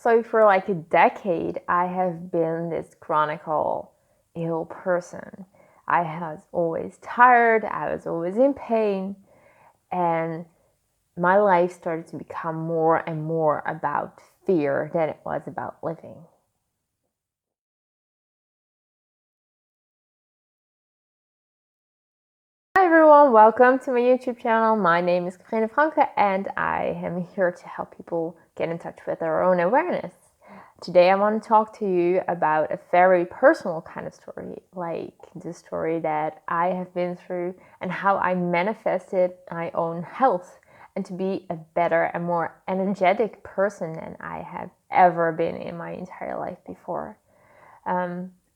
So for like a decade, I have been this chronicle ill person. I was always tired, I was always in pain, and my life started to become more and more about fear than it was about living. Hi everyone, welcome to my YouTube channel. My name is Katrine Franke and I am here to help people get in touch with their own awareness. Today I want to talk to you about a very personal kind of story, like the story that I have been through and how I manifested my own health and to be a better and more energetic person than I have ever been in my entire life before.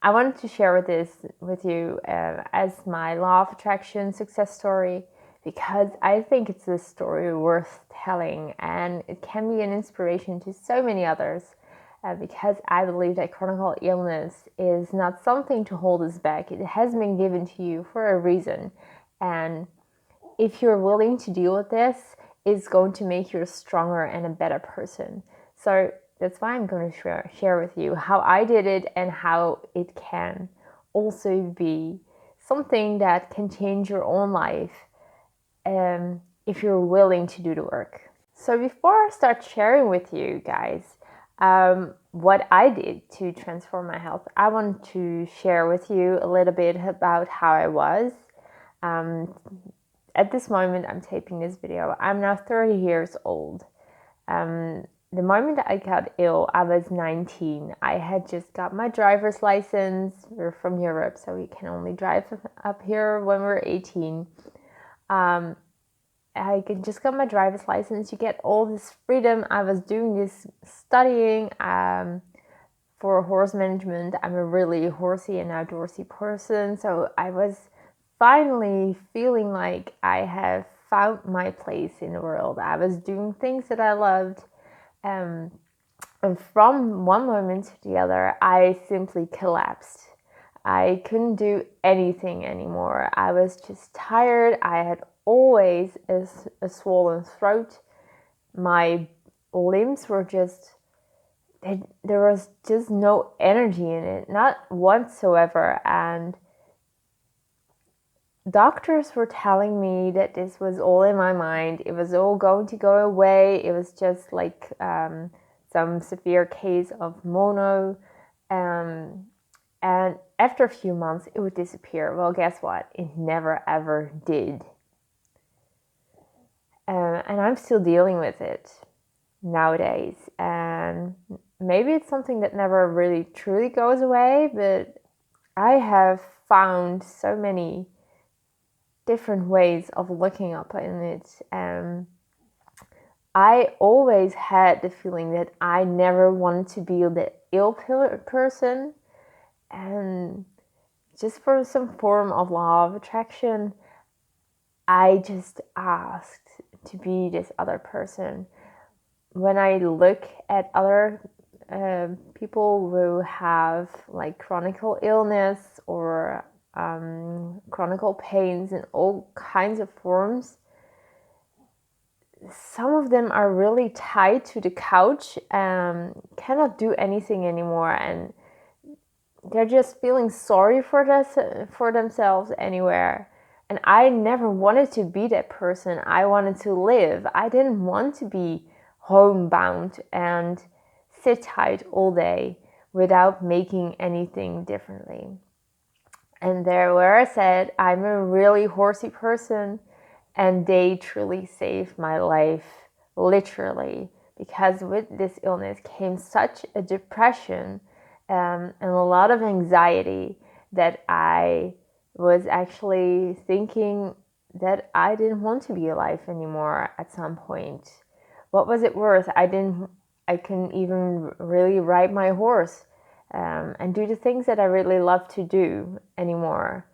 I wanted to share this with you as my law of attraction success story because I think it's a story worth telling and it can be an inspiration to so many others because I believe that chronic illness is not something to hold us back. It has been given to you for a reason, and if you're willing to deal with this, it's going to make you a stronger and a better person. So that's why I'm going to share with you how I did it and how it can also be something that can change your own life if you're willing to do the work. So before I start sharing with you guys what I did to transform my health, I want to share with you a little bit about how I was. At this moment I'm taping this video, I'm now 30 years old. The moment that I got ill, I was 19. I had just got my driver's license. We're from Europe, so we can only drive up here when we're 18. I just got my driver's license. You get all this freedom. I was doing this studying for horse management. I'm a really horsey and outdoorsy person, so I was finally feeling like I have found my place in the world. I was doing things that I loved. And from one moment to the other, I simply collapsed. I couldn't do anything anymore. I was just tired. I had always a swollen throat. My limbs were just, there was just no energy in it, not whatsoever. And doctors were telling me that this was all in my mind. It was all going to go away. It was just like some severe case of mono. And after a few months, it would disappear. Well, guess what? It never ever did. And I'm still dealing with it nowadays. And maybe it's something that never really truly goes away, but I have found so many different ways of looking up in it. I always had the feeling that I never wanted to be the ill person, and just for some form of law of attraction, I just asked to be this other person. When I look at other people who have like chronic illness or chronic pains in all kinds of forms, some of them are really tied to the couch and cannot do anything anymore, and they're just feeling sorry for themselves anywhere. And I never wanted to be that person. I wanted to live. I didn't want to be homebound and sit tight all day without making anything differently. And there where I said, I'm a really horsey person, and they truly saved my life, literally, because with this illness came such a depression and a lot of anxiety that I was actually thinking that I didn't want to be alive anymore at some point. What was it worth? I couldn't even really ride my horse and do the things that I really love to do anymore.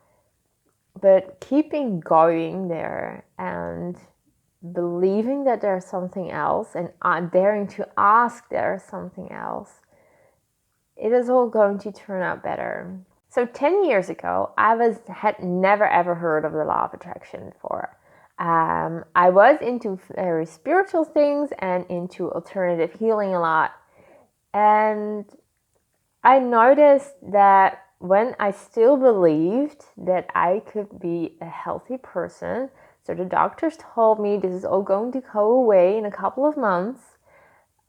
But keeping going there and believing that there's something else and daring to ask there's something else, it is all going to turn out better. So 10 years ago, I had never ever heard of the law of attraction before. I was into very spiritual things and into alternative healing a lot. And I noticed that when I still believed that I could be a healthy person, so the doctors told me this is all going to go away in a couple of months,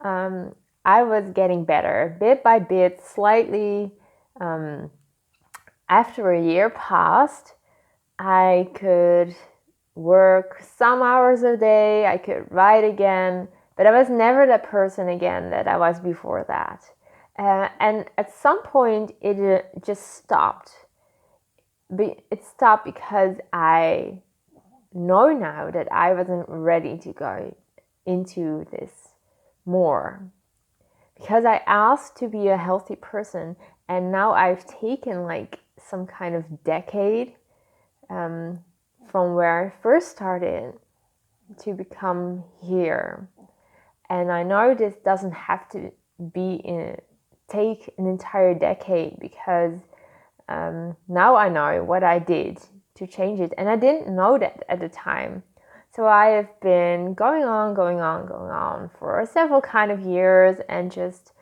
I was getting better bit by bit, slightly. After a year passed, I could work some hours a day, I could write again, but I was never that person again that I was before that. And at some point, it just stopped. It stopped because I know now that I wasn't ready to go into this more. Because I asked to be a healthy person, and now I've taken like some kind of decade from where I first started to become here. And I know this doesn't have to take an entire decade, because now I know what I did to change it, and I didn't know that at the time. So I have been going on for several kind of years, and just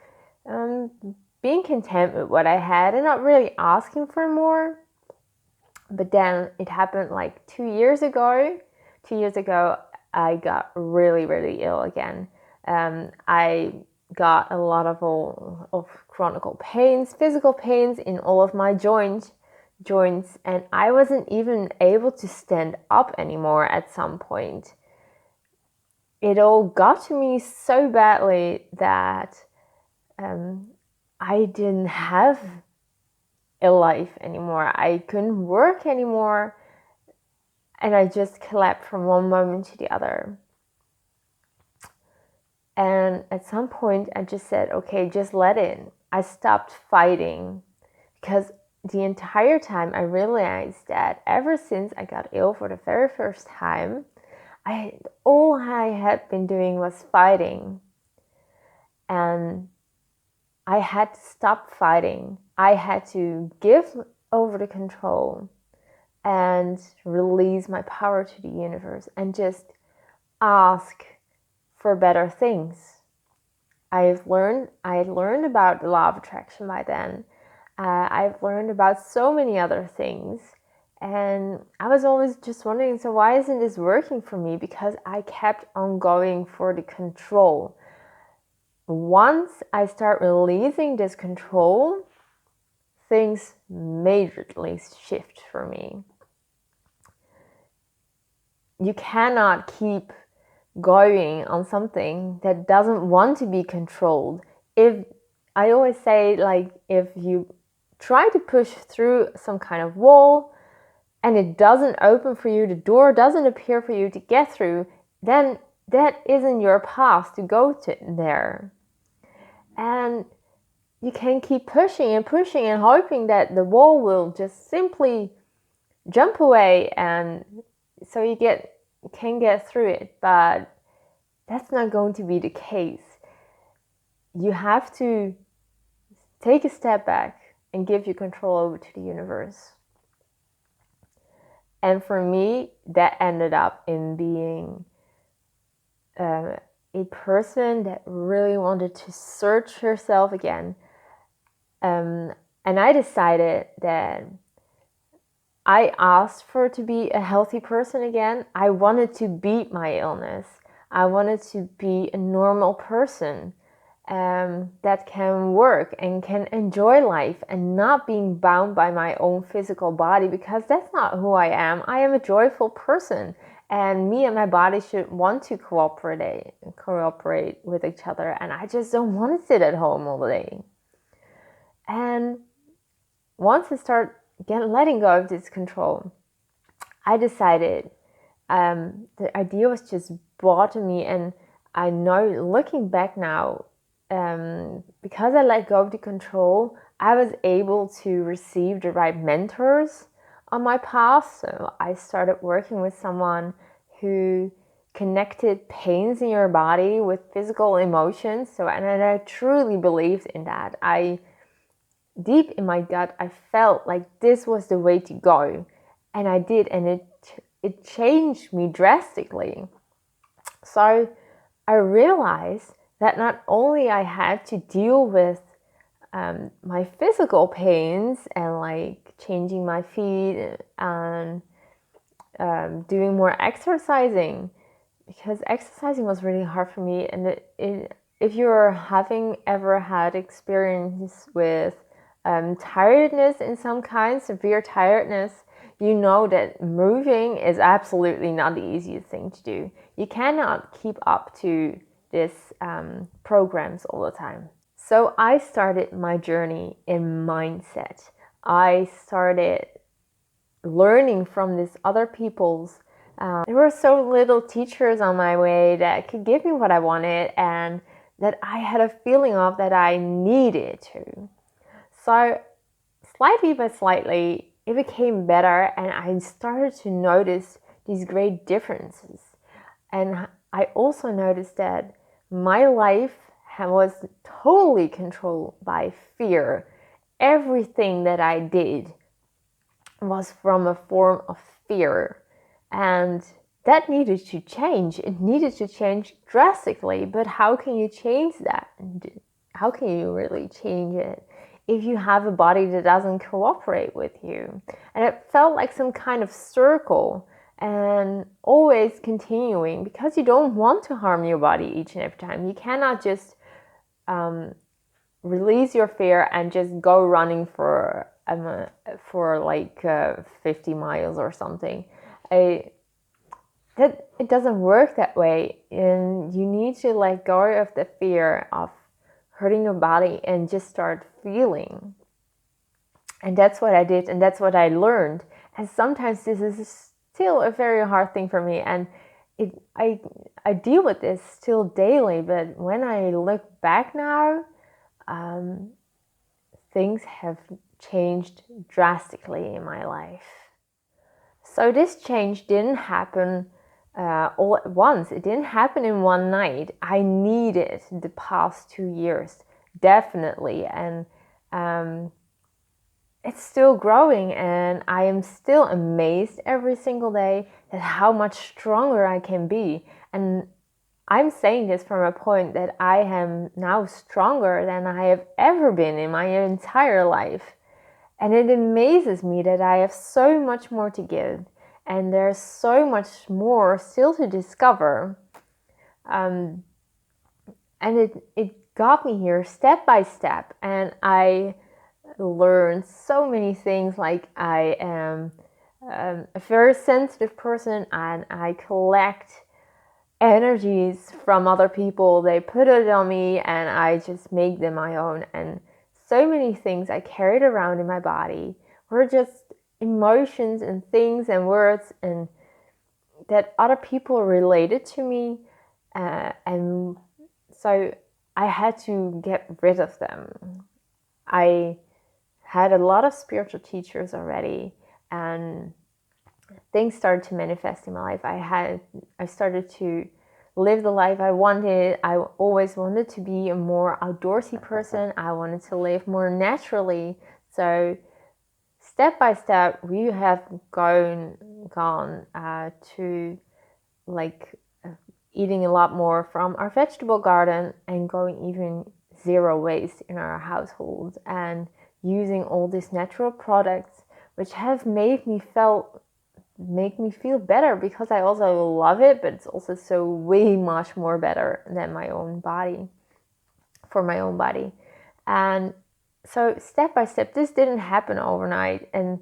being content with what I had and not really asking for more. But then it happened like 2 years ago. 2 years ago, I got really, really ill again. I got a lot of chronic pains, physical pains in all of my joints, and I wasn't even able to stand up anymore at some point. It all got to me so badly that I didn't have a life anymore. I couldn't work anymore, and I just collapsed from one moment to the other. And at some point, I just said, okay, just let it. I stopped fighting, because the entire time I realized that ever since I got ill for the very first time, all I had been doing was fighting. And I had to stop fighting. I had to give over the control and release my power to the universe and just ask for better things. I had learned about the law of attraction by then. I've learned about so many other things, and I was always just wondering, so why isn't this working for me? Because I kept on going for the control. Once I start releasing this control, things majorly shift for me. You cannot keep going on something that doesn't want to be controlled. I always say, like, if you try to push through some kind of wall and it doesn't open for you, the door doesn't appear for you to get through, then that isn't your path to go to there. And you can keep pushing and hoping that the wall will just simply jump away, and so you can get through it. But that's not going to be the case. You have to take a step back and give your control over to the universe. And for me, that ended up in being a person that really wanted to search herself again. And I decided that I asked for to be a healthy person again. I wanted to beat my illness. I wanted to be a normal person that can work and can enjoy life and not being bound by my own physical body, because that's not who I am. I am a joyful person, and me and my body should want to cooperate with each other, and I just don't want to sit at home all day. And once I start letting go of this control, I decided the idea was just brought to me, and I know, looking back now, because I let go of the control, I was able to receive the right mentors on my path. So I started working with someone who connected pains in your body with physical emotions. And I truly believed in that. Deep in my gut, I felt like this was the way to go, and I did, and it changed me drastically. So I realized that not only I had to deal with my physical pains and like changing my feet and doing more exercising, because exercising was really hard for me. And if you're having ever had experience with tiredness in some kind, severe tiredness, you know that moving is absolutely not the easiest thing to do. You cannot keep up to these programs all the time. So I started my journey in mindset. I started learning from these other people's. There were so little teachers on my way that could give me what I wanted and that I had a feeling of that I needed to. So slightly by slightly, it became better and I started to notice these great differences. And I also noticed that my life was totally controlled by fear. Everything that I did was from a form of fear. And that needed to change. It needed to change drastically. But how can you change that? How can you really change it if you have a body that doesn't cooperate with you? And it felt like some kind of circle and always continuing, because you don't want to harm your body each and every time. You cannot just release your fear and just go running for like 50 miles or something. It doesn't work that way, and you need to let go of the fear of hurting your body and just start feeling. And that's what I did, and that's what I learned. And sometimes this is still a very hard thing for me, and I deal with this still daily. But when I look back now, things have changed drastically in my life. So this change didn't happen all at once. It didn't happen in one night. I needed the past 2 years, definitely. And it's still growing, and I am still amazed every single day at how much stronger I can be. And I'm saying this from a point that I am now stronger than I have ever been in my entire life. And it amazes me that I have so much more to give, and there's so much more still to discover. And it got me here step by step, and I learned so many things. Like I am a very sensitive person, and I collect energies from other people. They put it on me, and I just make them my own. And so many things I carried around in my body were just emotions and things and words and that other people related to me, and so I had to get rid of them. I had a lot of spiritual teachers already, and things started to manifest in my life. I started to live the life I wanted. I always wanted to be a more outdoorsy person. I wanted to live more naturally. So step by step, we have gone to like eating a lot more from our vegetable garden and going even zero waste in our household, and using all these natural products, which have made me feel better, because I also love it, but it's also so way much more better than my own body, for my own body. And so step by step, this didn't happen overnight, and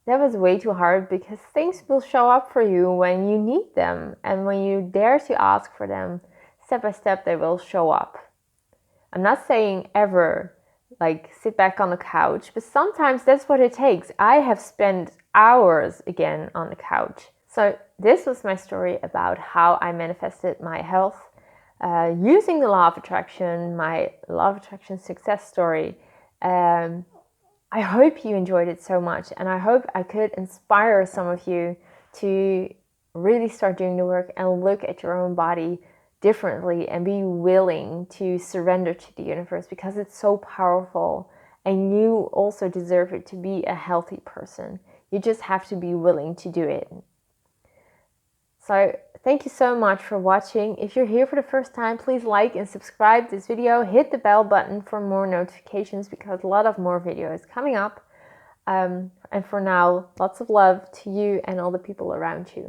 that was way too hard, because things will show up for you when you need them, and when you dare to ask for them, step by step they will show up. I'm not saying ever like sit back on the couch, but sometimes that's what it takes. I have spent hours again on the couch. So this was my story about how I manifested my health using the law of attraction, my law of attraction success story. I hope you enjoyed it so much, and I hope I could inspire some of you to really start doing the work and look at your own body differently and be willing to surrender to the universe, because it's so powerful, and you also deserve it to be a healthy person. You just have to be willing to do it. So thank you so much for watching. If you're here for the first time, please like and subscribe this video. Hit the bell button for more notifications because a lot of more videos coming up. And for now, lots of love to you and all the people around you.